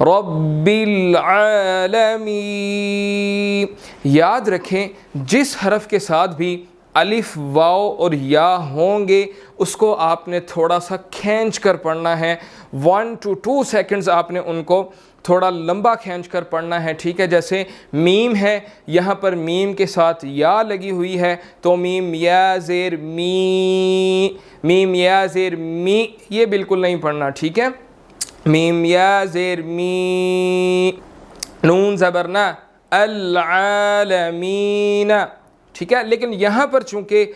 رب العالمین. یاد رکھیں جس حرف کے ساتھ بھی الف واو اور یا ہوں گے اس کو آپ نے تھوڑا سا کھینچ کر پڑھنا ہے. 1 to 2 سیکنڈز آپ نے ان کو تھوڑا لمبا کھینچ کر پڑھنا ہے. ٹھیک ہے، جیسے میم ہے، یہاں پر میم کے ساتھ یا لگی ہوئی ہے تو میم یا زیر می، میم یا زیر می، یہ بالکل نہیں پڑھنا. ٹھیک ہے، میم یا زیر می، نون زبر نا، العالمین. ٹھیک ہے، لیکن یہاں پر چونکہ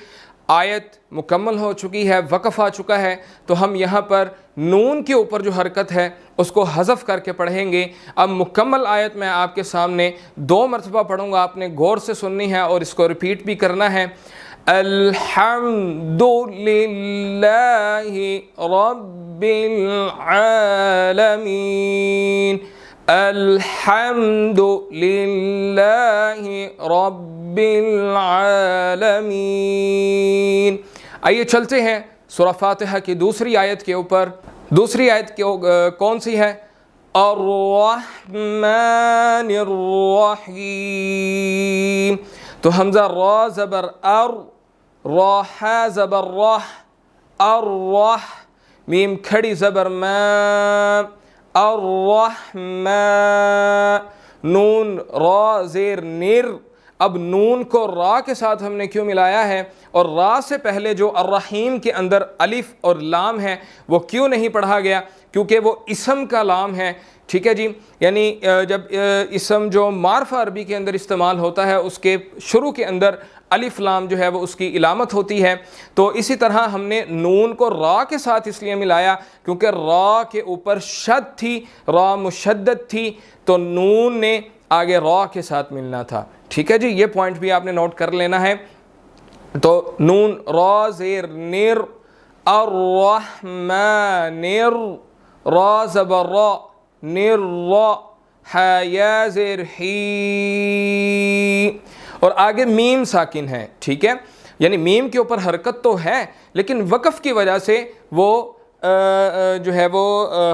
آیت مکمل ہو چکی ہے، وقف آ چکا ہے، تو ہم یہاں پر نون کے اوپر جو حرکت ہے اس کو حذف کر کے پڑھیں گے. اب مکمل آیت میں آپ کے سامنے 2 مرتبہ پڑھوں گا، آپ نے غور سے سننی ہے اور اس کو ریپیٹ بھی کرنا ہے. الحمد للہ رب العالمین، الحمد للہ رب العالمین. آئیے چلتے ہیں سورہ فاتحہ کی دوسری آیت کے اوپر. دوسری آیت کون سی ہے؟ الرحمن الرحیم. تو حمزہ را زبر ار، راح زبر راح، الرح، میم کھڑی زبر ما، الرحمن، نون را زیر نر. اب نون کو را کے ساتھ ہم نے کیوں ملایا ہے اور را سے پہلے جو الرحیم کے اندر الف اور لام ہے وہ کیوں نہیں پڑھا گیا؟ کیونکہ وہ اسم کا لام ہے. ٹھیک ہے جی، یعنی جب اسم جو معرفہ عربی کے اندر استعمال ہوتا ہے اس کے شروع کے اندر الف لام جو ہے وہ اس کی علامت ہوتی ہے. تو اسی طرح ہم نے نون کو را کے ساتھ اس لیے ملایا کیونکہ را کے اوپر شد تھی، را مشدد تھی، تو نون نے آگے را کے ساتھ ملنا تھا. ٹھیک ہے جی، یہ پوائنٹ بھی آپ نے نوٹ کر لینا ہے. تو نون را زیر نر، الرحمن، را زبر را، نر را، حیا زیر حی، اور آگے میم ساکن ہے. ٹھیک ہے، یعنی میم کے اوپر حرکت تو ہے لیکن وقف کی وجہ سے وہ جو ہے وہ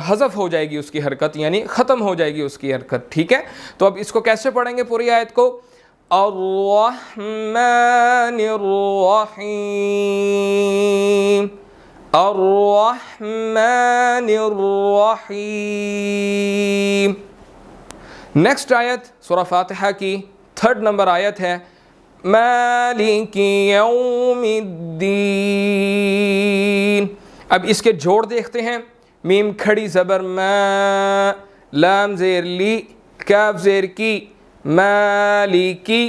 حذف ہو جائے گی اس کی حرکت، یعنی ختم ہو جائے گی اس کی حرکت. ٹھیک ہے، تو اب اس کو کیسے پڑھیں گے پوری آیت کو؟ الرحمن الرحیم، الرحمن الرحیم. نیکسٹ آیت سورہ فاتحہ کی 3rd نمبر آیت ہے، مالک یوم الدین. اب اس کے جوڑ دیکھتے ہیں. میم کھڑی زبر ما، لام زیر لی، کاف زیر کی، مالکی.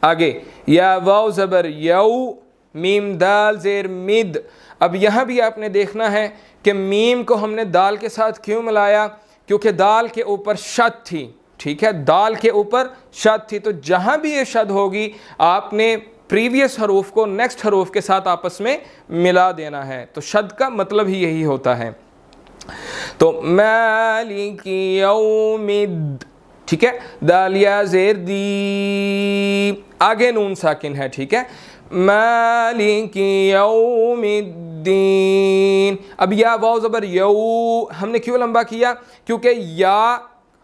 آگے یا واو زبر یو، میم دال زیر مد. اب یہاں بھی آپ نے دیکھنا ہے کہ میم کو ہم نے دال کے ساتھ کیوں ملایا؟ کیونکہ دال کے اوپر شد تھی. ٹھیک ہے، دال کے اوپر شد تھی، تو جہاں بھی یہ شد ہوگی آپ نے پریویس حروف کو نیکسٹ حروف کے ساتھ آپس میں ملا دینا ہے. تو شد کا مطلب ہی یہی ہوتا ہے. تو مالک یوم الد، ٹھیک ہے، دالیا زیر دی، آگے نون ساکن ہے. ٹھیک ہے، مالک یوم الدین. اب یا واو زبر یو ہم نے کیوں لمبا کیا؟ کیونکہ یا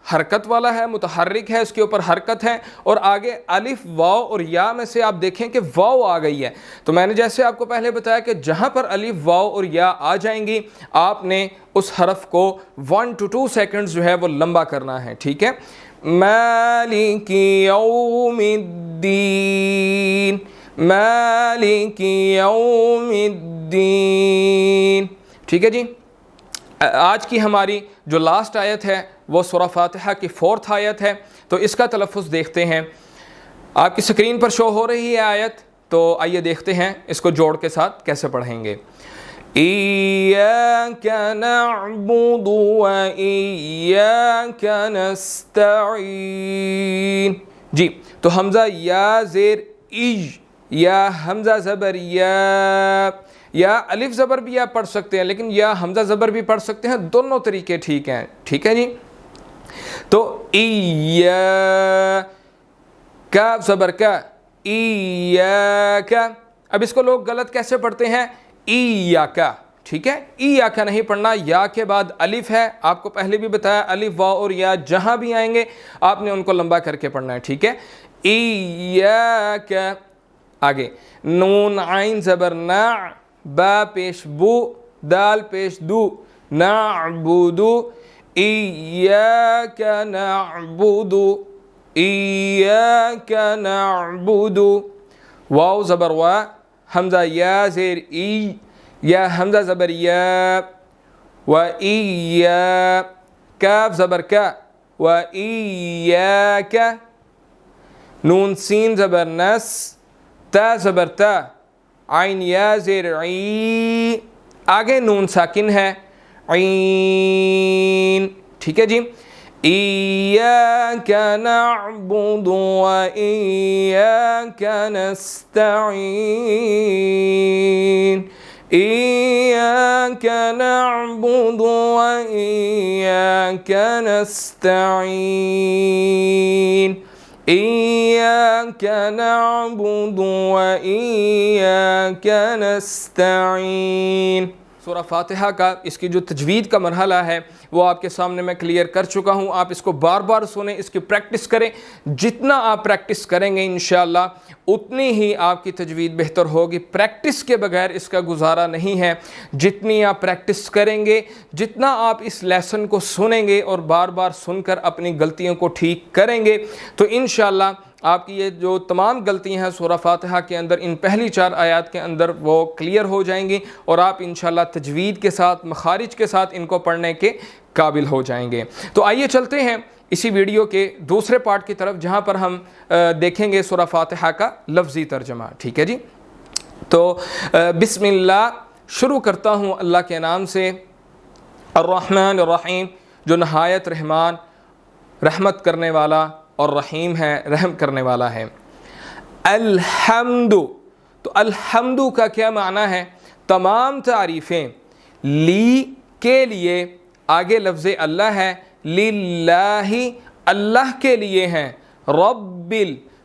حرکت والا ہے، متحرک ہے، اس کے اوپر حرکت ہے، اور آگے الف واو اور یا میں سے آپ دیکھیں کہ واو آ گئی ہے. تو میں نے جیسے آپ کو پہلے بتایا کہ جہاں پر الف واو اور یا آ جائیں گی آپ نے اس حرف کو 1 to 2 سیکنڈز جو ہے وہ لمبا کرنا ہے. ٹھیک ہے، مالک یوم الدین، مالک یوم الدین. ٹھیک ہے جی، آج کی ہماری جو لاسٹ آیت ہے وہ سورہ فاتحہ کی 4th آیت ہے. تو اس کا تلفظ دیکھتے ہیں. آپ کی سکرین پر شو ہو رہی ہے آیت، تو آئیے دیکھتے ہیں اس کو جوڑ کے ساتھ کیسے پڑھیں گے. ایاک نعبد و ایاک نستعین. جی، تو حمزہ یا زیر ایج، یا حمزہ زبر یا الف زبر بھی آپ پڑھ سکتے ہیں لیکن یا حمزہ زبر بھی پڑھ سکتے ہیں، دونوں طریقے ٹھیک ہیں. ٹھیک ہے جی، تو کاف زبر کا، ایاک. اب اس کو لوگ غلط کیسے پڑھتے ہیں؟ ایاکا. ٹھیک ہے، یا کا نہیں پڑھنا، یا کے بعد الف ہے، آپ کو پہلے بھی بتایا الف واو اور یا جہاں بھی آئیں گے آپ نے ان کو لمبا کر کے پڑھنا ہے، ٹھیک ہے۔ ایاک، آگے نون عین زبر نا، با پیش بو، دال پیش دو، نعبدو، ایاک نعبدو، ایاک نعبدو، واو زبر وا، حمزہ یا زیر ای، یا حمزہ زبر یا، و ایا، کاف زبر کا، و ایاک، نون سین زبر نس، تا زبر تا، عین یا زیر عی، آگے نون ساکن ہے عین، ٹھیک ہے جی۔ ایاک نعبد و ایاک نستعین، ایاک نعبد و ایاک نستعین، ایاک نعبد و ایاک نستعین۔ سورہ فاتحہ کا اس کی جو تجوید کا مرحلہ ہے وہ آپ کے سامنے میں کلیئر کر چکا ہوں، آپ اس کو بار بار سنیں، اس کی پریکٹس کریں، جتنا آپ پریکٹس کریں گے انشاءاللہ اتنی ہی آپ کی تجوید بہتر ہوگی۔ پریکٹس کے بغیر اس کا گزارا نہیں ہے، جتنی آپ پریکٹس کریں گے، جتنا آپ اس لیسن کو سنیں گے اور بار بار سن کر اپنی غلطیوں کو ٹھیک کریں گے تو انشاءاللہ آپ کی یہ جو تمام غلطیاں ہیں سورہ فاتحہ کے اندر ان پہلی 4 آیات کے اندر وہ کلیئر ہو جائیں گی اور آپ انشاءاللہ تجوید کے ساتھ، مخارج کے ساتھ ان کو پڑھنے کے قابل ہو جائیں گے۔ تو آئیے چلتے ہیں اسی ویڈیو کے دوسرے پارٹ کی طرف جہاں پر ہم دیکھیں گے سورہ فاتحہ کا لفظی ترجمہ، ٹھیک ہے جی۔ تو بسم اللہ، شروع کرتا ہوں اللہ کے نام سے، الرحمن الرحیم، جو نہایت رحمان، رحمت کرنے والا، اور رحیم ہے، رحم کرنے والا ہے۔ الحمد، تو الحمد کا کیا معنی ہے؟ تمام تعریفیں لی کے لیے، آگے لفظ اللہ ہے، للہ، اللہ کے لیے ہیں، رب،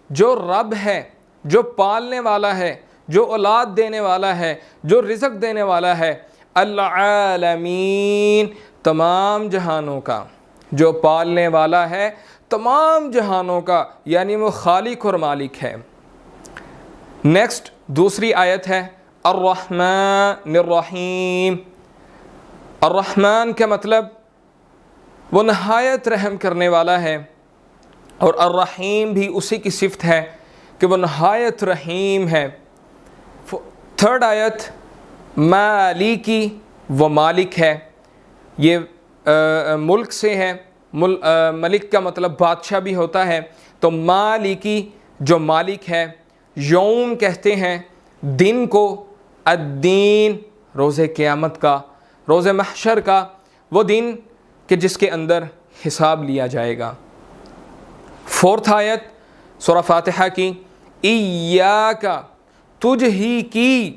جو رب ہے، جو پالنے والا ہے، جو اولاد دینے والا ہے، جو رزق دینے والا ہے، العالمین، تمام جہانوں کا، جو پالنے والا ہے تمام جہانوں کا، یعنی وہ خالق اور مالک ہے۔ نیکسٹ دوسری آیت ہے الرحمن الرحیم۔ الرحمن کا مطلب وہ نہایت رحم کرنے والا ہے، اور الرحیم بھی اسی کی صفت ہے کہ وہ نہایت رحیم ہے۔ تھرڈ آیت مالکی، وہ مالک ہے، یہ ملک سے ہے، ملک کا مطلب بادشاہ بھی ہوتا ہے، تو مالکی جو مالک ہے۔ یوم کہتے ہیں دن کو، الدین روز قیامت کا، روز محشر کا، وہ دن کہ جس کے اندر حساب لیا جائے گا۔ فورتھ آیت سورہ فاتحہ کی، ایاک، تجھ ہی کی،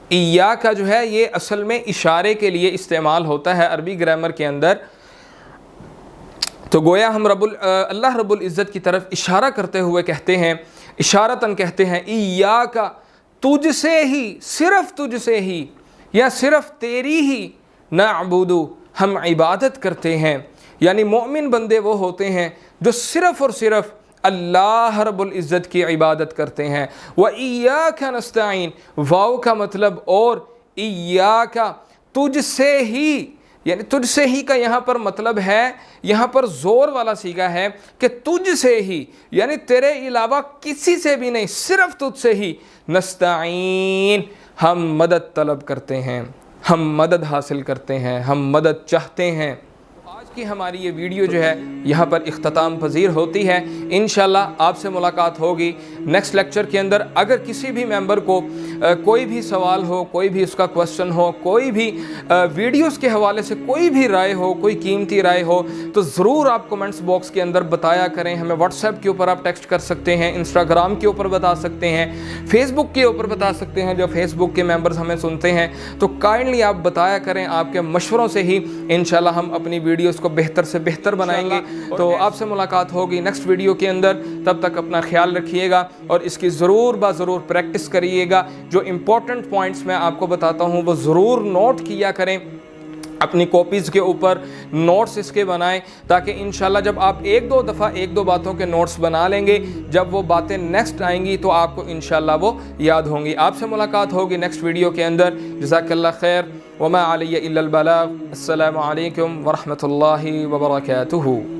ایاک جو ہے یہ اصل میں اشارے کے لیے استعمال ہوتا ہے عربی گرامر کے اندر، تو گویا ہم اللہ رب العزت کی طرف اشارہ کرتے ہوئے کہتے ہیں، اشارتاً کہتے ہیں، ایاک، تجھ سے ہی، صرف تجھ سے ہی یا صرف تیری ہی، نعبدو، ہم عبادت کرتے ہیں۔ یعنی مومن بندے وہ ہوتے ہیں جو صرف اور صرف اللہ رب العزت کی عبادت کرتے ہیں۔ وَإِيَّاكَ نَسْتَعِينُ، واو کا مطلب اور، ایاک، تجھ سے ہی، یعنی تجھ سے ہی کا یہاں پر مطلب ہے، یہاں پر زور والا صیغہ ہے کہ تجھ سے ہی، یعنی تیرے علاوہ کسی سے بھی نہیں، صرف تجھ سے ہی، نستعین، ہم مدد طلب کرتے ہیں، ہم مدد حاصل کرتے ہیں، ہم مدد چاہتے ہیں۔ آج کی ہماری یہ ویڈیو جو ہے یہاں پر اختتام پذیر ہوتی ہے، انشاءاللہ آپ سے ملاقات ہوگی نیکسٹ لیکچر کے اندر۔ اگر کسی بھی ممبر کو کوئی بھی سوال ہو، کوئی بھی اس کا کوسچن ہو، کوئی بھی ویڈیوز کے حوالے سے کوئی بھی رائے ہو، کوئی قیمتی رائے ہو، تو تو ضرور آپ کمنٹس باکس کے اندر بتایا کریں. ہمیں واٹس ایپ کے اوپر آپ ٹیکسٹ کر سکتے ہیں, انسٹاگرام کے اوپر بتا سکتے ہیں, فیس بک کے اوپر بتا سکتے ہیں. جو فیس بک کے ممبرز ہمیں سنتے ہیں تو کائنڈلی آپ بتایا کریں, آپ کے مشوروں سے ہی انشاءاللہ ہم اپنی ویڈیوز کو بہتر سے بہتر بنائیں گے. تو آپ سے ملاقات ہوگی نیکسٹ ویڈیو کے اندر. تب تک اپنا خیال رکھیے گا اور اس کی ضرور ضرور پریکٹس کریے گا. جو امپورٹنٹ پوائنٹس میں آپ کو بتاتا ہوں وہ ضرور نوٹ کیا کریں, اپنی کاپیز کے اوپر نوٹس اس کے بنائیں, تاکہ انشاءاللہ جب آپ ایک دو باتوں کے نوٹس بنا لیں گے, جب وہ باتیں نیکسٹ آئیں گی تو آپ کو انشاءاللہ وہ یاد ہوں گی. آپ سے ملاقات ہوگی نیکسٹ ویڈیو کے اندر. جزاک اللہ خیر. وما علی الا البلاغ. السلام علیکم ورحمۃ اللہ وبرکاتہ.